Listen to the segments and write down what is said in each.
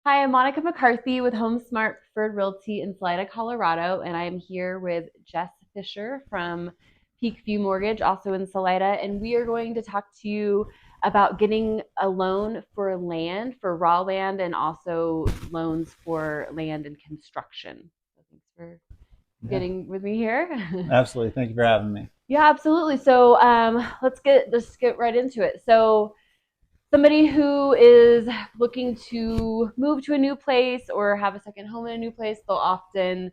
Hi, I'm Monica McCarthy with HomeSmart Preferred Realty in Salida, Colorado, and I am here with Jess Fisher from Peakview Mortgage, also in Salida, and we are going to talk to you about getting a loan for land, for raw land, and also loans for land and construction. So thanks for Yeah, getting with me here. absolutely. Thank you for having me. Yeah, absolutely. So let's get right into it. So somebody who is looking to move to a new place or have a second home in a new place, they'll often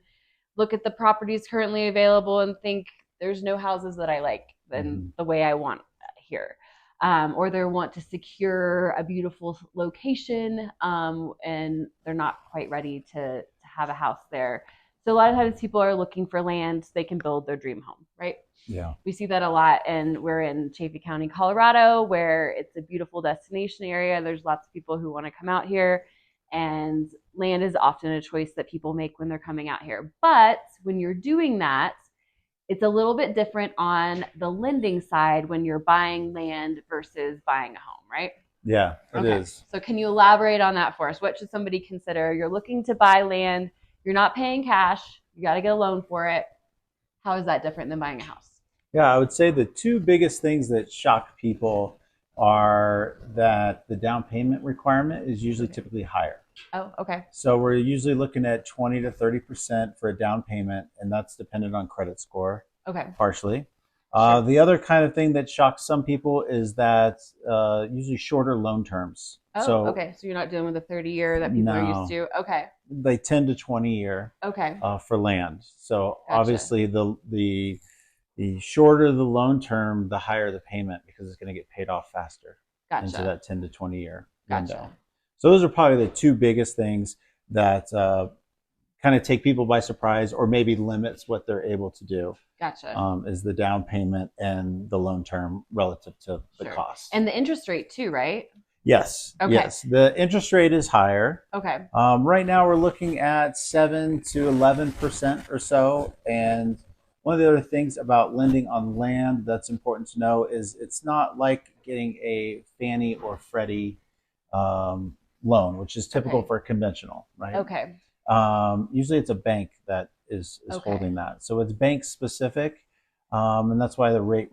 look at the properties currently available and think there's no houses that I like than hmm the way I want here. Or they want to secure a beautiful location and they're not quite ready to have a house there. So a lot of times people are looking for land so they can build their dream home, right? Yeah. We see that a lot, and we're in Chaffee County, Colorado, where it's a beautiful destination area. There's lots of people who want to come out here, and land is often a choice that people make when they're coming out here. But when you're doing that, it's a little bit different on the lending side when you're buying land versus buying a home, right? Yeah, it Okay. is. So can you elaborate on that for us? What should somebody consider? You're looking to buy land, you're not paying cash, you got to get a loan for it. How is that different than buying a house? Yeah, I would say the two biggest things that shock people are that the down payment requirement is usually Okay. typically higher. Oh, okay. So we're usually looking at 20 to 30% for a down payment, and that's dependent on credit score, Okay. partially. Sure. The other kind of thing that shocks some people is that usually shorter loan terms. Oh, So okay. So you're not dealing with a 30-year that people are used no, to. Okay. they 10 to 20 year Okay. for land. So Gotcha. obviously the shorter the loan term, the higher the payment because it's going to get paid off faster into Gotcha. that 10 to 20 year window. Gotcha. So those are probably the two biggest things that kind of take people by surprise or maybe limits what they're able to do, Gotcha. is the down payment and the loan term relative to the Sure. cost. And the interest rate too, right? Yes, Okay. yes. The interest rate is higher. Okay. Right now, we're looking at 7 to 11% or so. And one of the other things about lending on land that's important to know is it's not like getting a Fannie or Freddie loan, which is typical Okay. for conventional, right? Okay. Usually, it's a bank that is Okay. holding that, so it's bank specific. And that's why the rate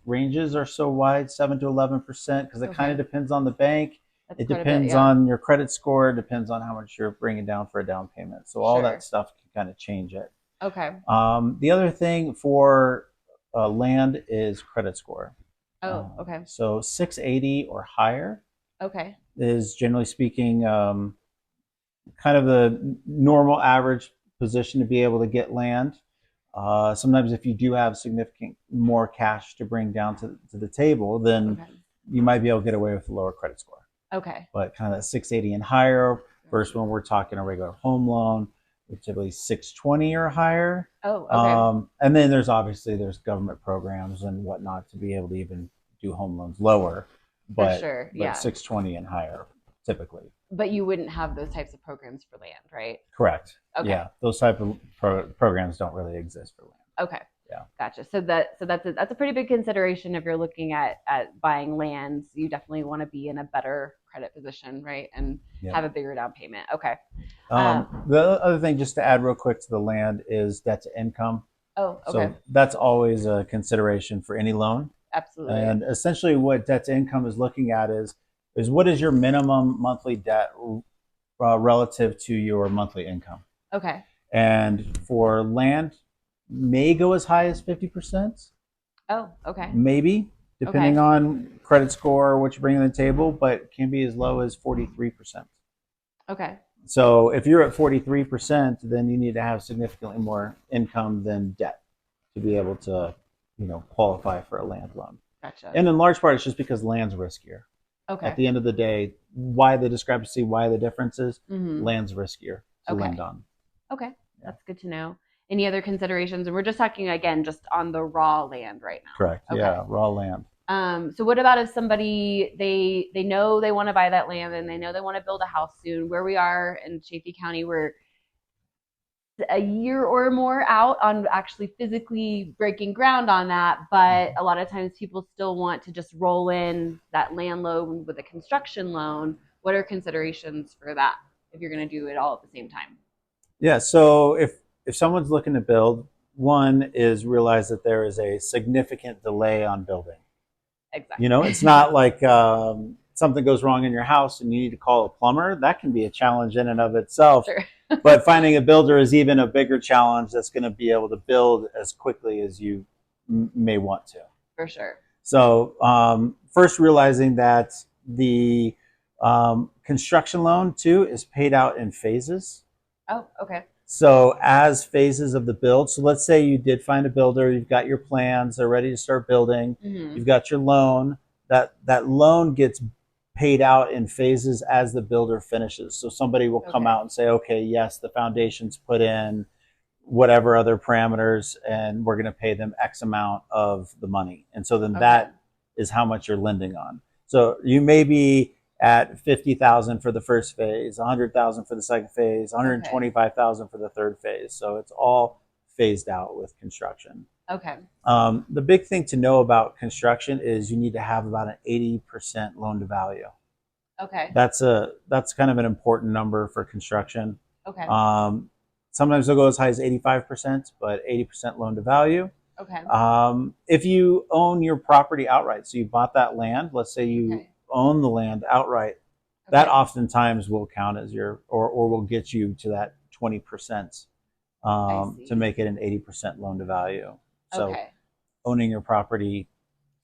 ranges are so wide, 7 to 11%, because it kind of Okay. depends on the bank. That's It quite a bit. depends Yeah. on your credit score. It depends on how much you're bringing down for a down payment. So all that Sure. stuff can kind of change it. Okay. The other thing for land is credit score. Oh, okay. So 680 or higher Okay. is generally speaking kind of the normal average position to be able to get land. Sometimes, if you do have significant more cash to bring down to the table, then Okay. you might be able to get away with a lower credit score. Okay. But kind of that 680 and higher, versus Gotcha. when we're talking a regular home loan, it's typically 620 or higher. Oh, okay. And then there's government programs and whatnot to be able to even do home loans lower, For but sure. but Yeah. 620 and higher typically. But you wouldn't have those types of programs for land, right? Correct. Okay. Yeah, those type of programs don't really exist for land. Okay. Yeah. Gotcha. So that's a pretty big consideration if you're looking at buying land. You definitely want to be in a better credit position, right? And Yeah. have a bigger down payment. Okay. Um, The other thing, just to add real quick to the land, is debt to income. oh, okay. So that's always a consideration for any loan. Absolutely. And essentially, what debt to income is looking at is what is your minimum monthly debt relative to your monthly income. Okay. And for land, may go as high as 50%, Oh, okay. maybe, depending Okay. on credit score or what you bring to the table, but can be as low as 43%. Okay. So if you're at 43%, then you need to have significantly more income than debt to be able to, qualify for a land loan. Gotcha. And in large part, it's just because land's riskier. At Okay. the end of the day, why the discrepancy, why the differences, Mm-hmm. land's riskier to lend Okay. on. Okay. Yeah, That's good to know. Any other considerations? And we're just talking again just on the raw land right correct. now. Okay. Yeah, raw land. So what about if somebody they know they want to buy that land and they know they want to build a house soon? Where we are in Chaffee County, we're a year or more out on actually physically breaking ground on that, but a lot of times people still want to just roll in that land loan with a construction loan What are considerations for that if you're going to do it all at the same time? Yeah. So if someone's looking to build, one is realize that there is a significant delay on building. Exactly. It's not like something goes wrong in your house and you need to call a plumber. That can be a challenge in and of itself. Sure. But finding a builder is even a bigger challenge that's going to be able to build as quickly as you may want to. For sure. So first realizing that the construction loan too is paid out in phases. Oh, okay. So as phases of the build, so let's say you did find a builder, you've got your plans, they're ready to start building, you've got your loan, that loan gets paid out in phases as the builder finishes. So somebody will come out and say, okay, yes, the foundation's put in, whatever other parameters, and we're going to pay them X amount of the money. And so then that is how much you're lending on. So you may be at 50,000 for the first phase, 100,000 for the second phase, 125,000 for the third phase. So it's all phased out with construction. Okay. The big thing to know about construction is you need to have about an 80% loan to value. Okay. That's kind of an important number for construction. Okay. Sometimes they'll go as high as 85%, but 80% loan to value. Okay. If you own your property outright, so you bought that land, let's say you own the land outright, that oftentimes will count as your, or will get you to that 20% to make it an 80% loan to value. So owning your property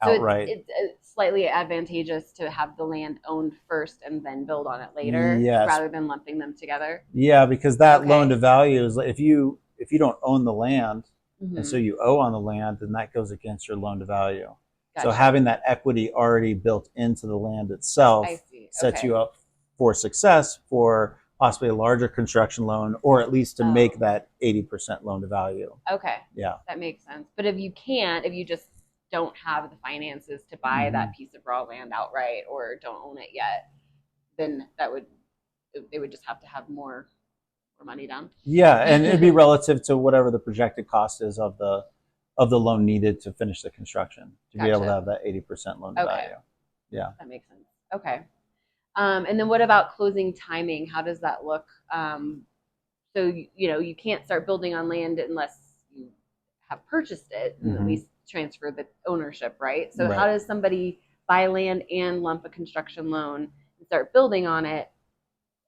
outright. So it's slightly advantageous to have the land owned first and then build on it later, rather than lumping them together. Yeah, because that loan to value is, if you don't own the land, and so you owe on the land, then that goes against your loan to value. Gotcha. So having that equity already built into the land itself sets you up for success for possibly a larger construction loan, or at least to make that 80% loan to value. Okay. Yeah. That makes sense. But if you just don't have the finances to buy that piece of raw land outright, or don't own it yet, then they would just have to have more money down. Yeah, and it'd be relative to whatever the projected cost is of the loan needed to finish the construction to be able to have that 80% loan to value. Yeah. That makes sense. Okay. And then what about closing timing? How does that look? So, you can't start building on land unless you have purchased it and at least transfer the ownership, right? So how does somebody buy land and lump a construction loan and start building on it?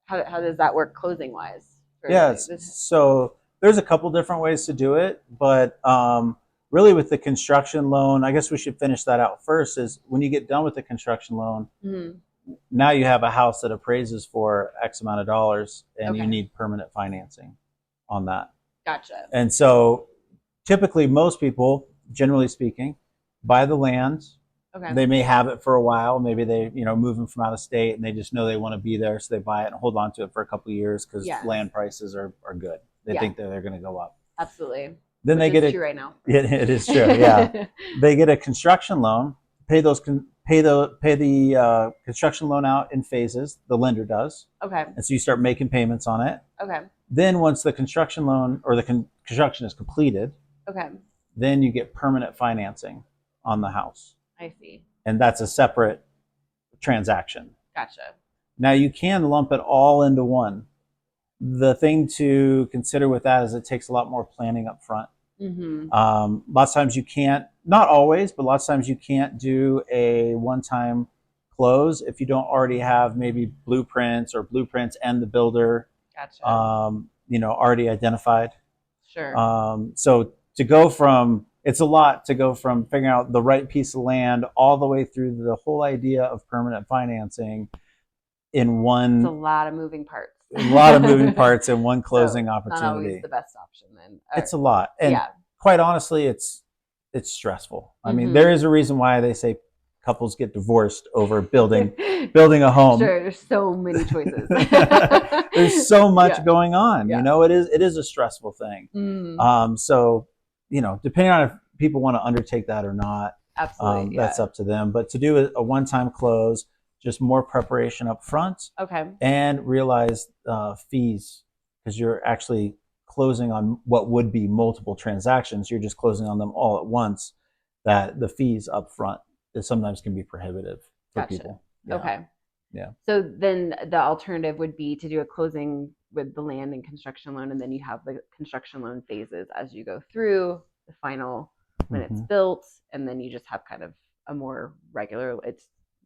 How does that work closing wise? Yeah, so there's a couple different ways to do it, but really with the construction loan, I guess we should finish that out first, is when you get done with the construction loan, now you have a house that appraises for X amount of dollars, and you need permanent financing on that. Gotcha. And so typically most people, generally speaking, buy the land. They may have it for a while. Maybe they, moving from out of state and they just know they want to be there. So they buy it and hold on to it for a couple of years because land prices are good. They think that they're going to go up. Absolutely. Then they get it right now. It is true. Yeah. They get a construction loan, pay the construction loan out in phases. The lender does. Okay. And so you start making payments on it. Okay. Then once the construction loan or the construction is completed, then you get permanent financing on the house. I see. And that's a separate transaction. Gotcha. Now you can lump it all into one. The thing to consider with that is it takes a lot more planning up front. Lots of times you can't, not always, but lots of times you can't do a one-time close if you don't already have maybe blueprints and the builder already identified. Sure. So to go from, it's a lot to go from figuring out the right piece of land all the way through the whole idea of permanent financing in one. It's a lot of moving parts. A lot of moving parts in one closing opportunity. Not always the best option then. It's a lot. And quite honestly, it's stressful. I mean, there is a reason why they say couples get divorced over building a home. Sure, there's so many choices. There's so much going on. It is a stressful thing. So, depending on if people want to undertake that or not, absolutely, that's up to them. But to do a one-time close, just more preparation up front. And realize fees, because you're actually closing on what would be multiple transactions. You're just closing on them all at once. That the fees up front sometimes can be prohibitive for people. Okay. Yeah. So then the alternative would be to do a closing with the land and construction loan, and then you have the construction loan phases as you go through the final when it's built, and then you just have kind of a more regular. It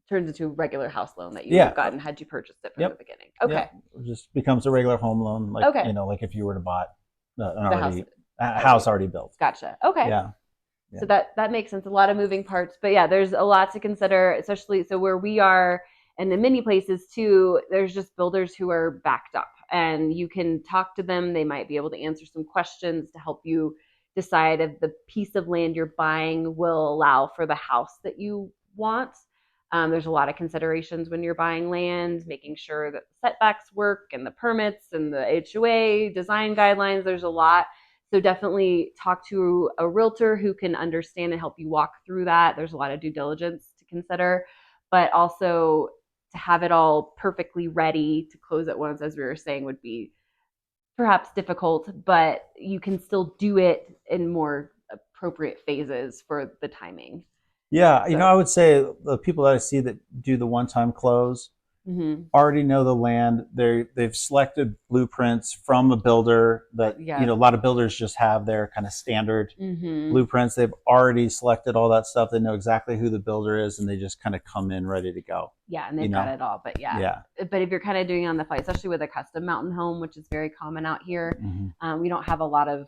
turns into a regular house loan that you would have gotten had you purchased it from the beginning. Okay. Yep. It just becomes a regular home loan, like like if you were to buy a house already built. Gotcha. Okay. Yeah. So that makes sense. A lot of moving parts, but yeah, there's a lot to consider, especially so where we are, and in many places too, there's just builders who are backed up, and you can talk to them. They might be able to answer some questions to help you decide if the piece of land you're buying will allow for the house that you want. There's a lot of considerations when you're buying land, making sure that the setbacks work and the permits and the HOA design guidelines. There's a lot. So definitely talk to a realtor who can understand and help you walk through that. There's a lot of due diligence to consider, but also to have it all perfectly ready to close at once, as we were saying, would be perhaps difficult, but you can still do it in more appropriate phases for the timing. Yeah, I would say the people that I see that do the one-time close already know the land. They've selected blueprints from a builder that a lot of builders just have their kind of standard blueprints. They've already selected all that stuff. They know exactly who the builder is, and they just kind of come in ready to go. Yeah, and they've got it all. But but if you're kind of doing it on the fly, especially with a custom mountain home, which is very common out here, we don't have a lot of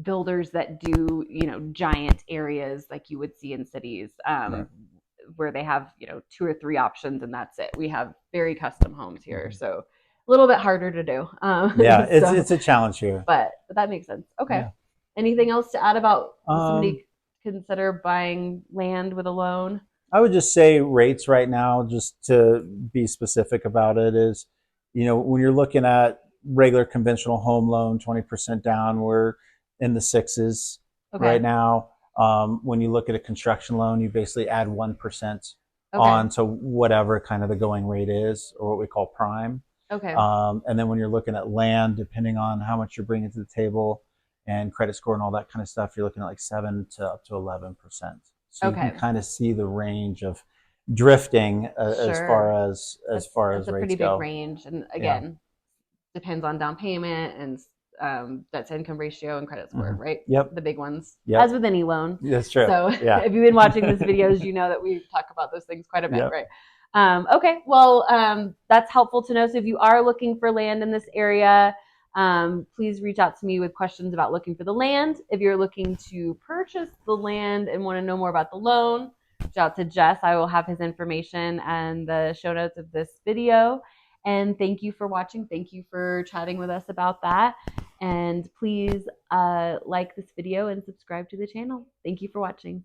builders that do giant areas like you would see in cities, where they have 2 or 3 options and that's it. We have very custom homes here, so a little bit harder to do. It's a challenge here, but that makes sense. Okay. Anything else to add about somebody consider buying land with a loan? I would just say rates right now, just to be specific about it, is when you're looking at regular conventional home loan, 20% down, we're in the 6s right now. When you look at a construction loan, you basically add 1% on to whatever kind of the going rate is, or what we call prime. And then when you're looking at land, depending on how much you're bringing to the table and credit score and all that kind of stuff, you're looking at like 7 to up to 11%. So you can kind of see the range of drifting as far as rates go. That's a pretty big range, and again, depends on down payment and debt to income ratio and credit score, right? Yep. The big ones, as with any loan. That's true. So if you've been watching these videos, you know that we talk about those things quite a bit, right? Okay, well, that's helpful to know. So if you are looking for land in this area, please reach out to me with questions about looking for the land. If you're looking to purchase the land and want to know more about the loan, reach out to Jess. I will have his information and the show notes of this video. And thank you for watching. Thank you for chatting with us about that. And please like this video and subscribe to the channel. Thank you for watching.